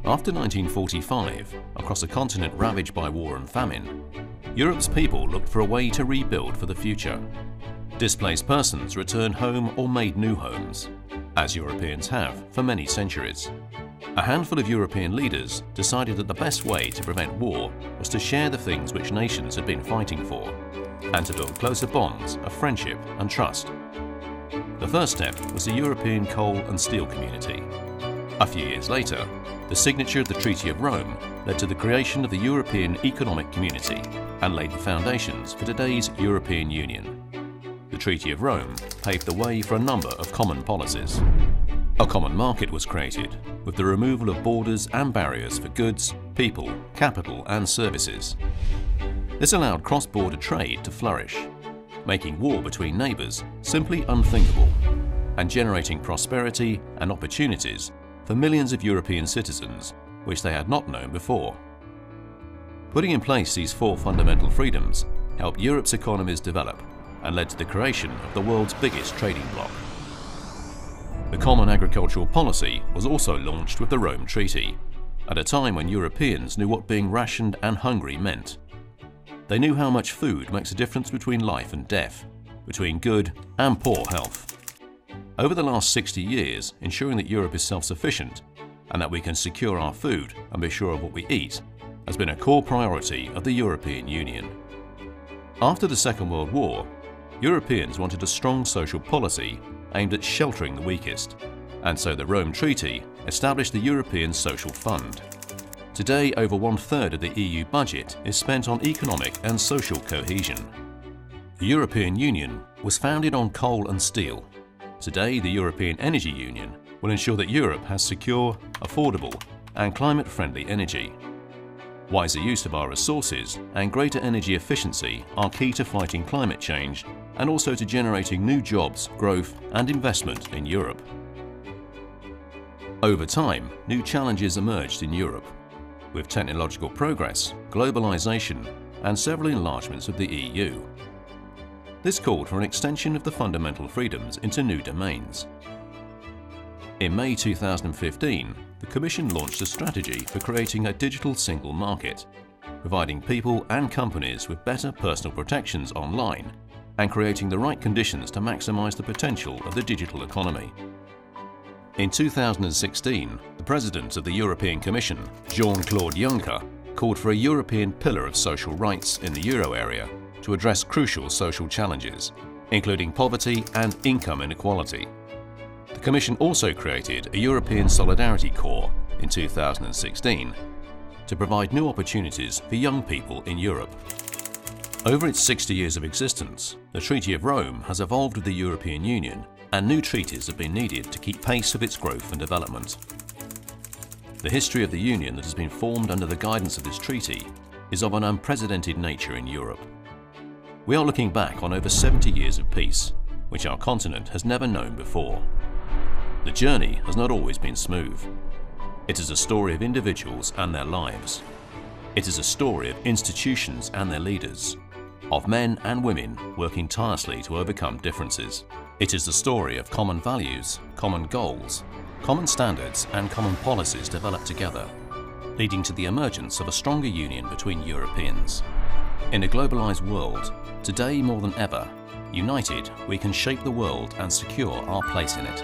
After 1945, across a continent ravaged by war and famine, Europe's people looked for a way to rebuild for the future. Displaced persons returned home or made new homes, as Europeans have for many centuries. A handful of European leaders decided that the best way to prevent war was to share the things which nations had been fighting for, and to build closer bonds of friendship and trust. The first step was the European Coal and Steel Community. A few years later, the signature of the Treaty of Rome led to the creation of the European Economic Community and laid the foundations for today's European Union. The Treaty of Rome paved the way for a number of common policies. A common market was created, with the removal of borders and barriers for goods, people, capital and services. This allowed cross-border trade to flourish, making war between neighbours simply unthinkable, and generating prosperity and opportunities for millions of European citizens which they had not known before. Putting in place these four fundamental freedoms helped Europe's economies develop and led to the creation of the world's biggest trading bloc. The Common Agricultural Policy was also launched with the Rome Treaty, at a time when Europeans knew what being rationed and hungry meant. They knew how much food makes a difference between life and death, between good and poor health. Over the last 60 years, ensuring that Europe is self-sufficient and that we can secure our food and be sure of what we eat has been a core priority of the European Union. After the Second World War, Europeans wanted a strong social policy aimed at sheltering the weakest, and so the Rome Treaty established the European Social Fund. Today, over 1/3 of the EU budget is spent on economic and social cohesion. The European Union was founded on coal and steel. Today, the European Energy Union will ensure that Europe has secure, affordable and climate-friendly energy. Wiser use of our resources and greater energy efficiency are key to fighting climate change and also to generating new jobs, growth and investment in Europe. Over time, new challenges emerged in Europe, with technological progress, globalization and several enlargements of the EU. This called for an extension of the fundamental freedoms into new domains. In May 2015, the Commission launched a strategy for creating a digital single market, providing people and companies with better personal protections online and creating the right conditions to maximize the potential of the digital economy. In 2016, the President of the European Commission, Jean-Claude Juncker, called for a European pillar of social rights in the euro area to address crucial social challenges, including poverty and income inequality. The Commission also created a European Solidarity Corps in 2016 to provide new opportunities for young people in Europe. Over its 60 years of existence, the Treaty of Rome has evolved with the European Union, and new treaties have been needed to keep pace with its growth and development. The history of the Union that has been formed under the guidance of this treaty is of an unprecedented nature in Europe. We are looking back on over 70 years of peace, which our continent has never known before. The journey has not always been smooth. It is a story of individuals and their lives. It is a story of institutions and their leaders, of men and women working tirelessly to overcome differences. It is the story of common values, common goals, common standards and common policies developed together, leading to the emergence of a stronger union between Europeans. In a globalized world, today more than ever, united we can shape the world and secure our place in it.